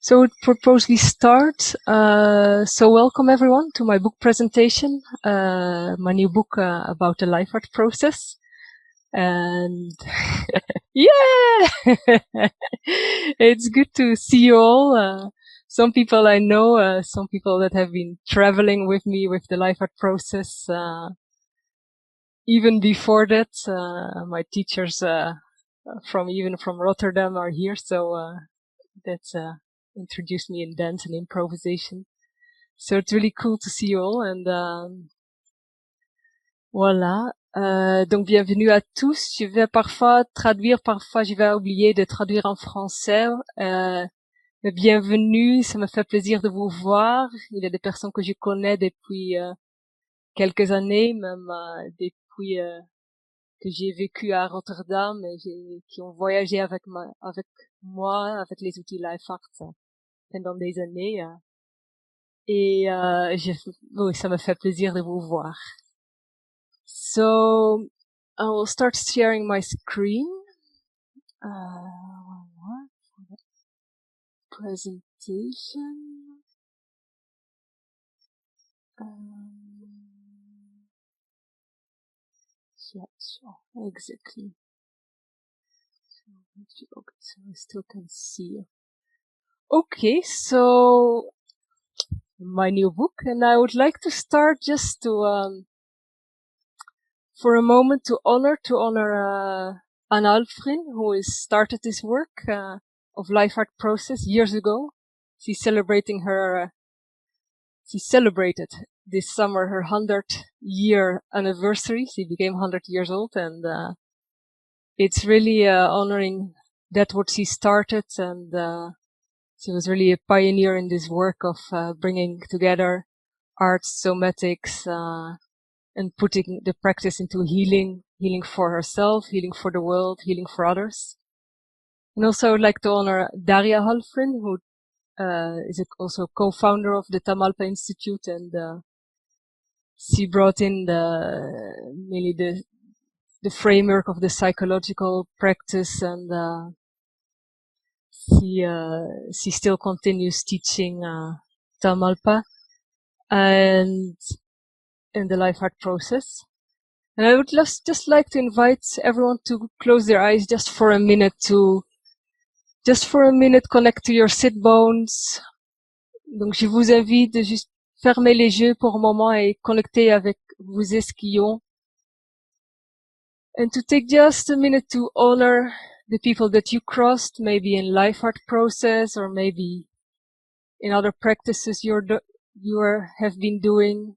So I would propose we start. So welcome everyone to my book presentation, my new book about the life art process. And yeah, it's good to see you all. Some people I know, some people that have been traveling with me with the life art process. Even before that, my teachers from Rotterdam are here, so that's introduced me in dance and improvisation. So it's really cool to see you all. And voilà. Donc bienvenue à tous. Je vais parfois traduire, parfois je vais oublier de traduire en français. Mais bienvenue, ça me fait plaisir de vous voir. Il y a des personnes que je connais depuis quelques années, même depuis que j'ai vécu à Rotterdam et qui ont voyagé avec moi, avec les outils Life Art pendant des années. Et oui, ça me fait plaisir de vous voir. So I will start sharing my screen. Presentation. Slideshow, exactly. Okay, so I still can see you. Okay, so my new book, and I would like to start just to for a moment to honor Anna Halprin, who has started this work of Life Art Process years ago. She celebrated this summer her 100th year anniversary. She became 100 years old, and it's really honoring that what she started, and she was really a pioneer in this work of bringing together art, somatics, and putting the practice into healing for herself, healing for the world, healing for others. And also I would like to honor Daria Halprin, who is also co-founder of the Tamalpa Institute, and she brought in mainly the framework of the psychological practice, and she still continues teaching Tamalpa and in the life art process. And I would just like to invite everyone to close their eyes just for a minute connect to your sit bones. Donc je vous invite de juste fermer les yeux pour un moment et connecter avec vos ischions. And to take just a minute to honor the people that you crossed, maybe in life art process or maybe in other practices you have been doing.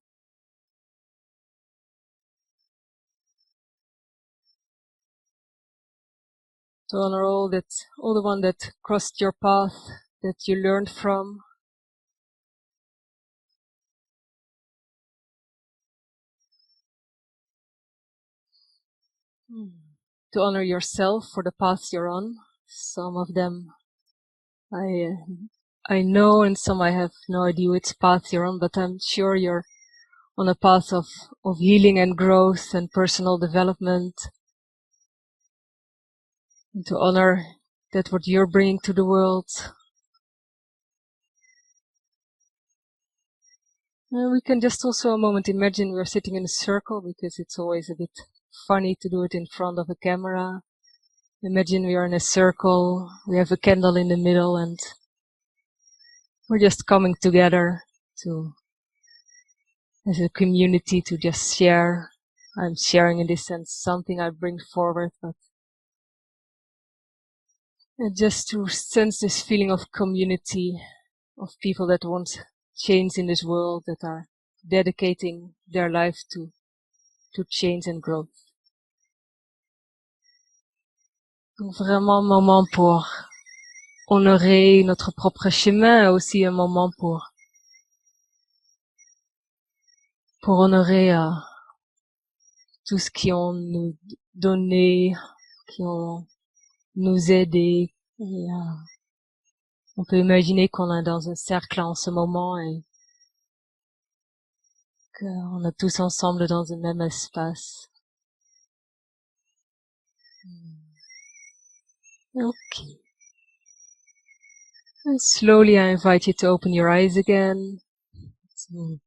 To honor all the one that crossed your path, that you learned from. To honor yourself for the path you're on. Some of them I know, and some I have no idea which path you're on, but I'm sure you're on a path of healing and growth and personal development. And to honor that what you're bringing to the world. And we can just also a moment imagine we're sitting in a circle, because it's always a bit funny to do it in front of a camera. Imagine we are in a circle, we have a candle in the middle, and we're just coming together as a community to just share. I'm sharing in this sense something I bring forward, but just to sense this feeling of community, of people that want change in this world, that are dedicating their life to change and growth. Donc vraiment un moment pour honorer notre propre chemin, aussi un moment pour honorer tout ce qui ont nous donné, qui ont nous aidé. Et, on peut imaginer qu'on est dans un cercle en ce moment et qu'on est tous ensemble dans un même espace. Ok. And slowly I invite you to open your eyes again. So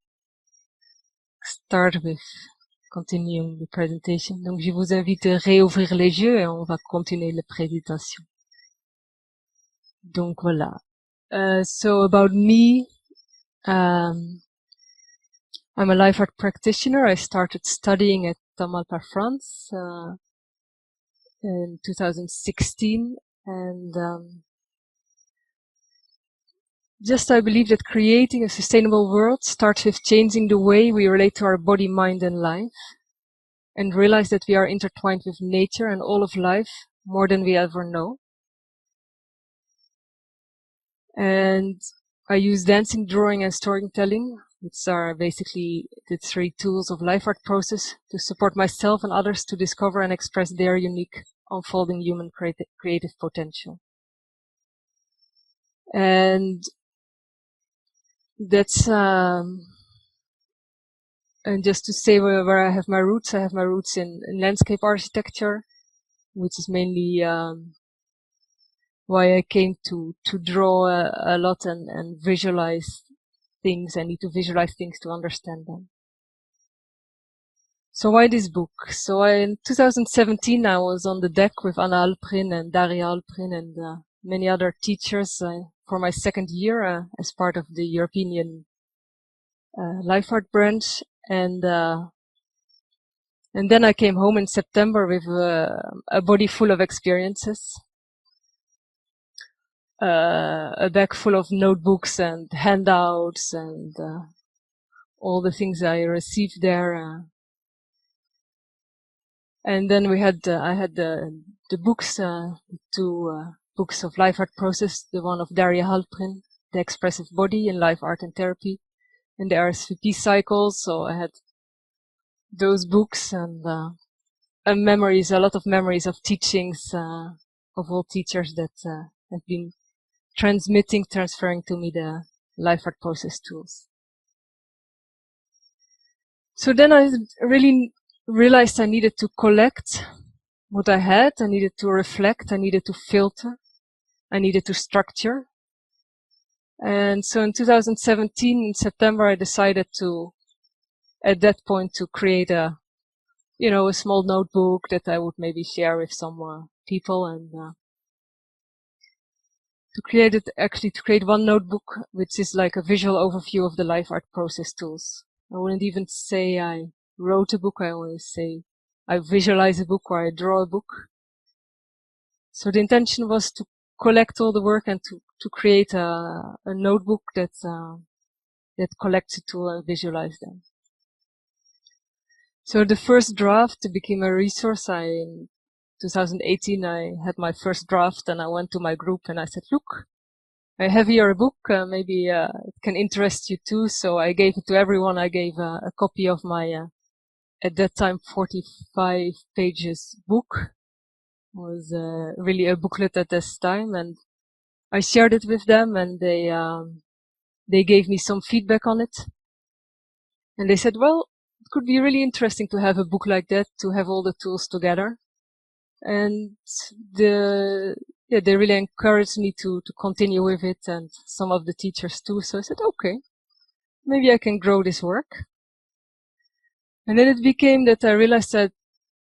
start with continuing the presentation. Donc je vous invite à réouvrir les yeux et on va continuer la présentation. Donc voilà. So about me, I'm a life art practitioner. I started studying at Tamalpa, France, in 2016, and I believe that creating a sustainable world starts with changing the way we relate to our body, mind, and life, and realize that we are intertwined with nature and all of life more than we ever know. And I use dancing, drawing, and storytelling, which are basically the 3 tools of Life Art Process, to support myself and others to discover and express their unique, unfolding human creative potential. And that's, and just to say where I have my roots in landscape architecture, which is mainly why I came to draw a lot and visualize things. I need to visualize things to understand them. So why this book? So in 2017 I was on the deck with Anna Halprin and Daria Halprin and many other teachers for my 2nd year as part of the European Life Art branch, and then I came home in September with a body full of experiences, a bag full of notebooks and handouts and all the things I received there. And then I had the books, 2 books of Life Art Process, the one of Daria Halprin, The Expressive Body in Life Art and Therapy, and the RSVP Cycles. So I had those books and memories, a lot of memories of teachings of all teachers that have been transferring to me the Life Art Process tools. So then I really realized I needed to collect what I had. I needed to reflect. I needed to filter. I needed to structure. And so in 2017, in September, I decided at that point, to create a small notebook that I would maybe share with some people, and to create one notebook, which is like a visual overview of the Life Art Process tools. I wouldn't even say I wrote a book. I always say I visualize a book or I draw a book. So the intention was to collect all the work and to create a notebook that collects it to visualize them. So the first draft became a resource. In 2018, I had my first draft, and I went to my group and I said, look, I have here a book, maybe it can interest you too. So I gave it to everyone. I gave a copy of my, at that time, 45 pages book. It was really a booklet at this time, and I shared it with them, and they gave me some feedback on it. And they said, well, it could be really interesting to have a book like that, to have all the tools together. And they really encouraged me to continue with it, and some of the teachers too. So I said, okay, maybe I can grow this work. And then it became that I realized that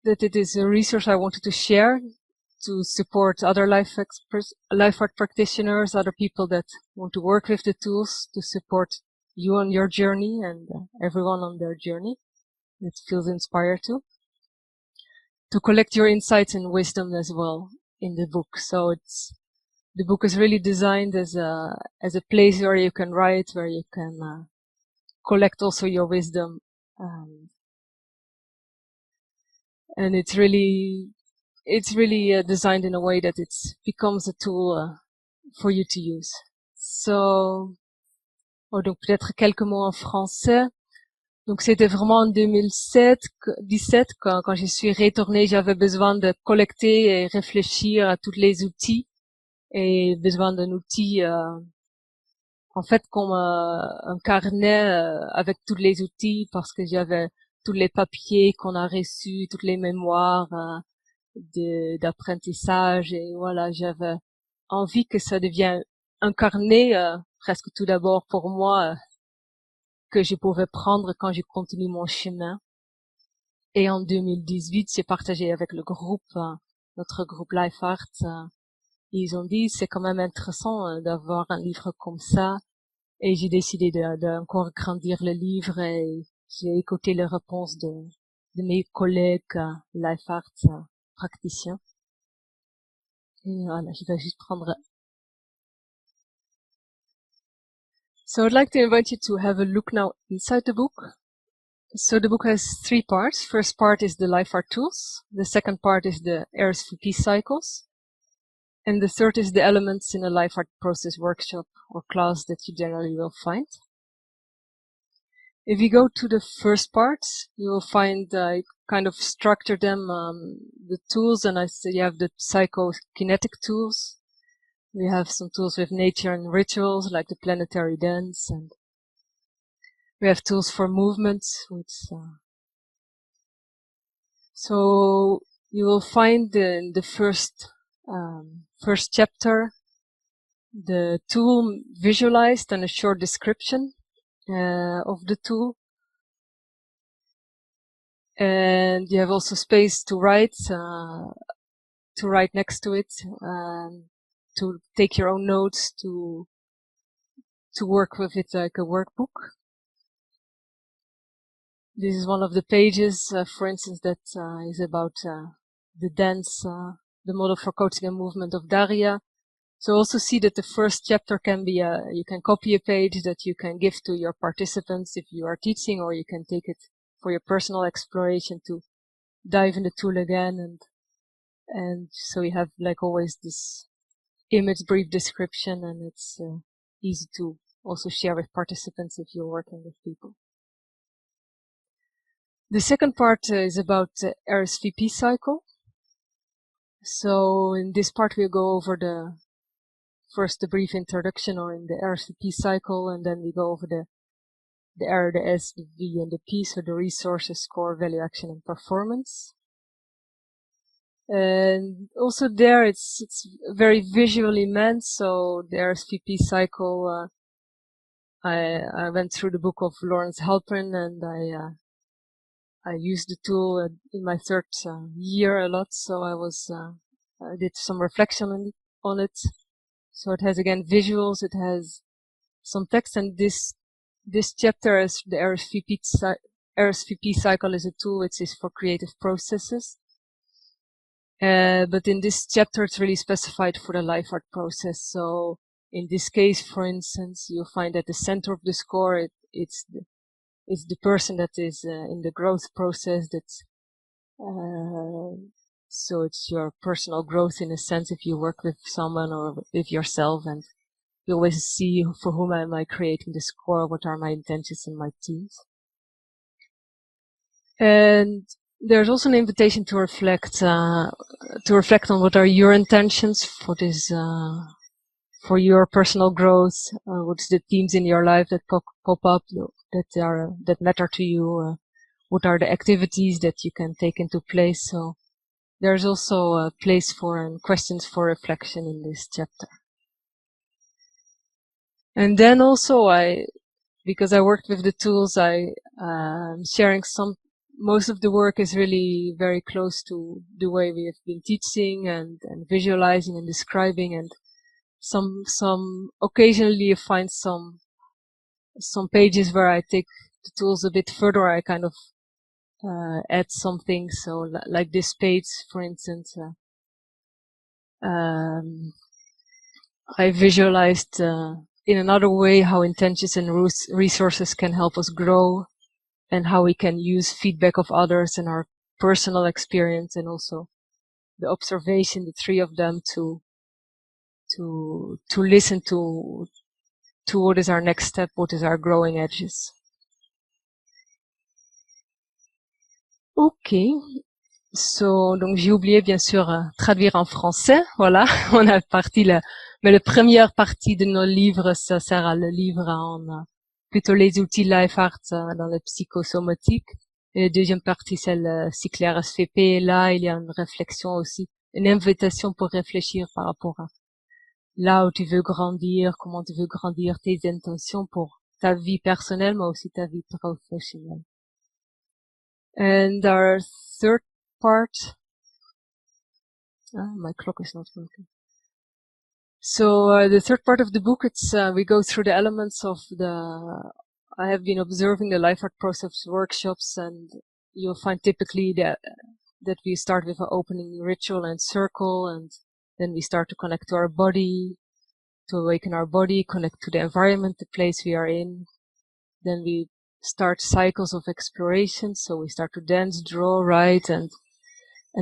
it is a resource I wanted to share to support other life art practitioners, other people that want to work with the tools, to support you on your journey and everyone on their journey that feels inspired to collect your insights and wisdom as well in the book. So the book is really designed as a place where you can write, where you can collect also your wisdom, and it's really designed in a way that it becomes a tool for you to use. So, donc peut-être quelques mots en français. Donc c'était vraiment en 2017 quand je suis retournée, j'avais besoin de collecter et réfléchir à tous les outils, et besoin d'un outil en fait comme un carnet avec tous les outils, parce que j'avais tous les papiers qu'on a reçus, toutes les mémoires d'apprentissage, et voilà, j'avais envie que ça devienne un carnet, presque tout d'abord pour moi, que je pouvais prendre quand je continue mon chemin. Et en 2018, j'ai partagé avec le groupe, notre groupe Life Art. Ils ont dit c'est quand même intéressant d'avoir un livre comme ça. Et j'ai décidé d'encore grandir le livre et j'ai écouté les réponses de mes collègues Life Art Practitioner. Et voilà, je vais juste prendre. So I'd like to invite you to have a look now inside the book. So the book has 3 parts. First part is the Life Art tools. The second part is the RSVP cycles. And the third is the elements in a Life Art Process workshop or class that you generally will find. If you go to the first part, you will find kind of structure them, the tools, and I say you have the psychokinetic tools. We have some tools with nature and rituals, like the planetary dance, and we have tools for movements, which, so you will find in the first chapter, the tool visualized and a short description of the tool. And you have also space to write next to it, to take your own notes, to work with it like a workbook. This is one of the pages, for instance, that is about the dance, the model for coaching and movement of Daria. So also see that the first chapter can be, you can copy a page that you can give to your participants if you are teaching, or you can take it for your personal exploration to dive in the tool again. And so you have, like always, this image brief description, and it's easy to also share with participants if you're working with people. The second part is about the RSVP cycle. So in this part we'll go over first the brief introduction or in the RSVP cycle, and then we go over the R, the S, the V, and the P, so the resources, score, value, action, and performance. And also there it's very visually meant, so the RSVP cycle, I went through the book of Anna Halprin, and I used the tool in my third year a lot, so I did some reflection on it. So it has again visuals, it has some text, and this chapter is the RSVP cycle is a tool which is for creative processes. But in this chapter it's really specified for the life art process. So in this case, for instance, you'll find at the center of the score, it's the person that is in the growth process. So it's your personal growth in a sense if you work with someone or with yourself, and you always see for whom am I creating the score, what are my intentions and my teams. And there's also an invitation to reflect on what are your intentions for this, for your personal growth, what's the themes in your life that pop up that matter to you, what are the activities that you can take into place. So there's also a place for and questions for reflection in this chapter. And then also because I worked with the tools, sharing most of the work is really very close to the way we have been teaching and visualizing and describing, and some occasionally you find some pages where I take the tools a bit further. I kind of add something. So like this page, for instance, I visualized in another way how intentions and resources can help us grow, and how we can use feedback of others and our personal experience, and also the observation, the 3 of them, to listen to what is our next step, what is our growing edges. Ok. So, donc j'ai oublié bien sûr traduire en français. Voilà, on a mais la première partie de nos livres, ça sert à le livre en plutôt les outils Life Art dans le psychosomatique. Et la deuxième partie, c'est le cycle RSVP. Et là, il y a une réflexion aussi, une invitation pour réfléchir par rapport là où tu veux grandir, comment tu veux grandir, tes intentions pour ta vie personnelle, mais aussi ta vie professionnelle. And our third part, my clock is not working. So the third part of the book, it's we go through the elements of I have been observing the Life Art Process workshops, and you'll find typically that we start with an opening ritual and circle, and then we start to connect to our body, to awaken our body, connect to the environment, the place we are in. Then we start cycles of exploration, so we start to dance, draw, write, and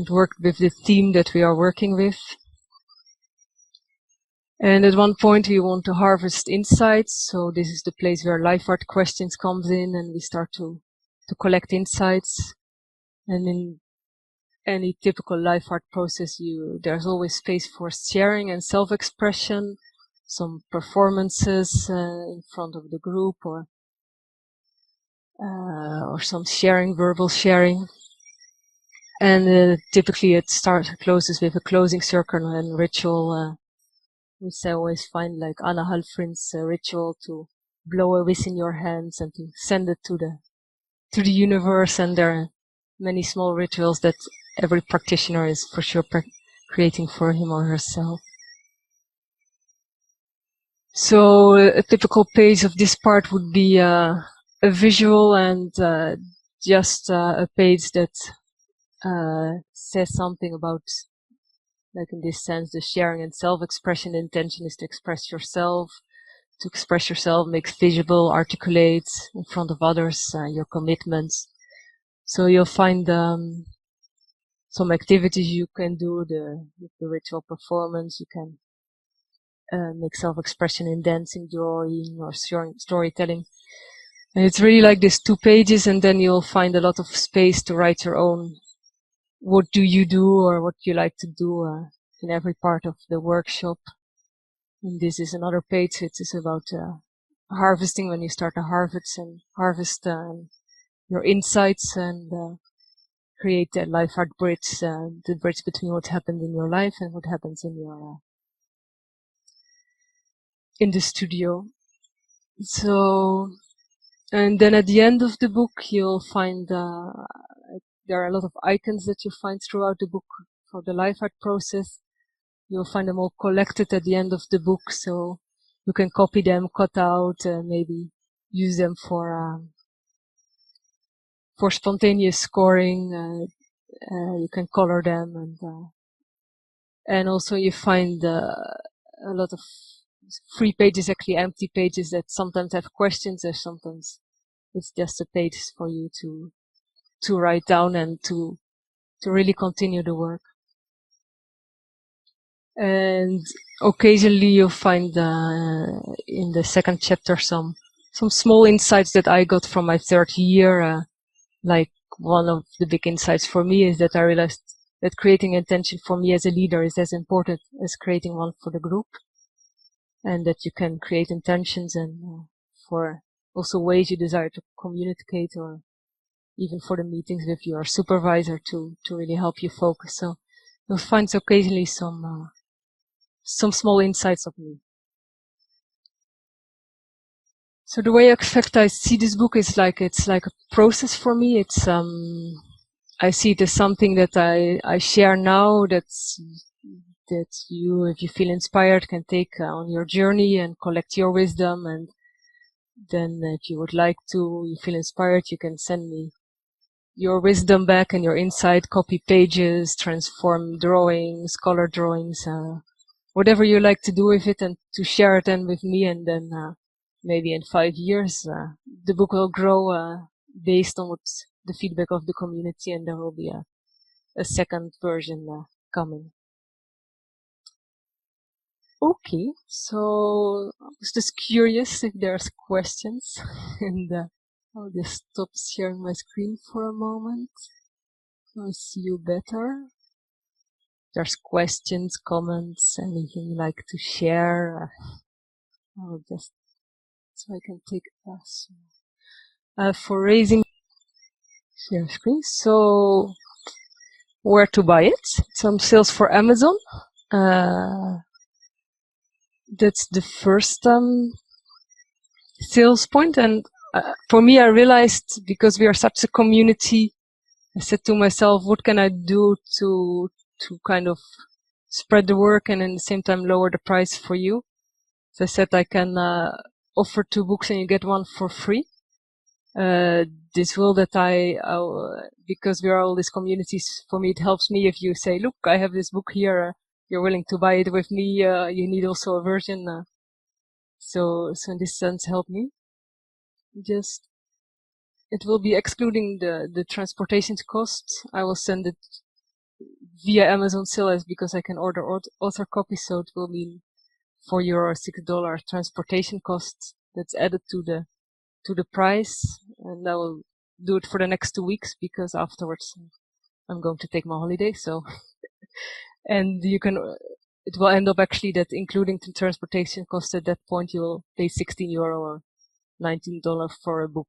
work with the theme that we are working with. And at one point we want to harvest insights, so this is the place where life art questions comes in, and we start to collect insights. And in any typical life art process, there's always space for sharing and self-expression, some performances in front of the group, or some sharing, verbal sharing. And typically it closes with a closing circle and ritual, which I always find like Anna Halprin's ritual to blow a wish in your hands and to send it to the universe. And there are many small rituals that every practitioner is for sure creating for him or herself. So a typical page of this part would be a visual and just a page that says something about, like in this sense, the sharing and self-expression. The intention is to express yourself, make visible, articulate in front of others your commitments. So you'll find some activities you can do, the ritual performance. You can make self-expression in dancing, drawing, or storytelling. And it's really like these 2 pages, and then you'll find a lot of space to write your own. What do you do, or what you like to do in every part of the workshop. And this is another page. It is about harvesting, when you start to harvest your insights and create that life art bridge, the bridge between what happened in your life and what happens in your in the studio. So, and then at the end of the book, you'll find there are a lot of icons that you find throughout the book for the life art process. You'll find them all collected at the end of the book, so you can copy them, cut out, maybe use them for spontaneous scoring. You can color them, and also you find a lot of free pages, actually empty pages, that sometimes have questions, or sometimes it's just a page for you to write down and to really continue the work. And occasionally you'll find in the second chapter some small insights that I got from my third year. Like one of the big insights for me is that I realized that creating intention for me as a leader is as important as creating one for the group, and that you can create intentions and for also ways you desire to communicate, or even for the meetings with your supervisor to really help you focus. So you'll find occasionally some small insights of me. So the way I see this book is it's like a process for me. It's I see it as something that I share now, that you, if you feel inspired, can take on your journey and collect your wisdom. And then if you would like to, you feel inspired, you can send me your wisdom back and your insight, copy pages, transform drawings, color drawings, whatever you like to do with it, and to share it then with me. And then maybe in 5 years, the book will grow based on what's the feedback of the community, and there will be a second version coming. Okay, so I was just curious if there's questions, and I'll just stop sharing my screen for a moment. I'll see you better. There's questions, comments, anything you like to share. I'll just, so I can take a for raising share screen. So where to buy it? It's on sales for Amazon. that's the first sales point. And for me, I realized, because we are such a community, I said to myself, what can I do to kind of spread the work and at the same time lower the price for you? So I said I can offer 2 books and you get one for free. This will that because we are all these communities, for me it helps me if you say, look, I have this book here, you're willing to buy it with me, you need also a version. So in this sense, help me. Just, it will be excluding the transportation costs. I will send it via Amazon sellers because I can order author copies, so it will be €4 or $6 transportation costs that's added to the price, and I will do it for the next 2 weeks because afterwards I'm going to take my holiday. So, and you can, it will end up actually that including the transportation cost at that point, you will pay €16 or $19 for a book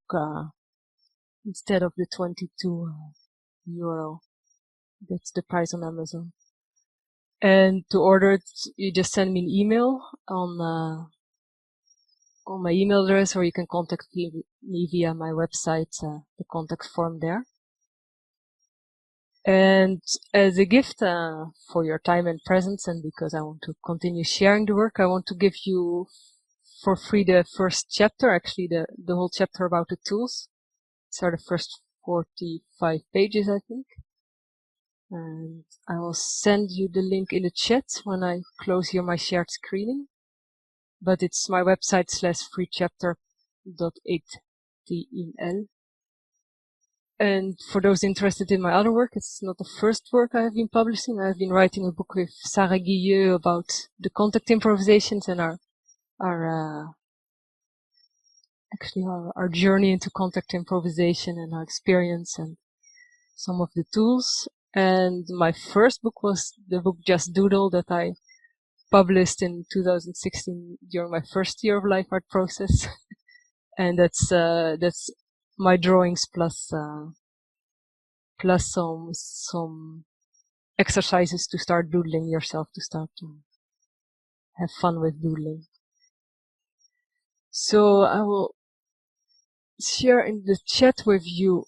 instead of the €22. That's the price on Amazon. And to order it, you just send me an email on my email address, or you can contact me via my website, the contact form there. And as a gift for your time and presence, and because I want to continue sharing the work, I want to give you for free the first chapter, actually the whole chapter about the tools. These are the first 45 pages, I think. And I will send you the link in the chat when I close here my shared screening. But it's my website /freechapter.html. And for those interested in my other work, it's not the first work I have been publishing. I've been writing a book with Sarah Guilleux about the contact improvisations and our journey into contact improvisation and our experience and some of the tools. And my first book was the book Just Doodle that I published in 2016 during my first year of Life Art Process. And that's my drawings plus some exercises to start doodling yourself, to start to have fun with doodling. So I will share in the chat with you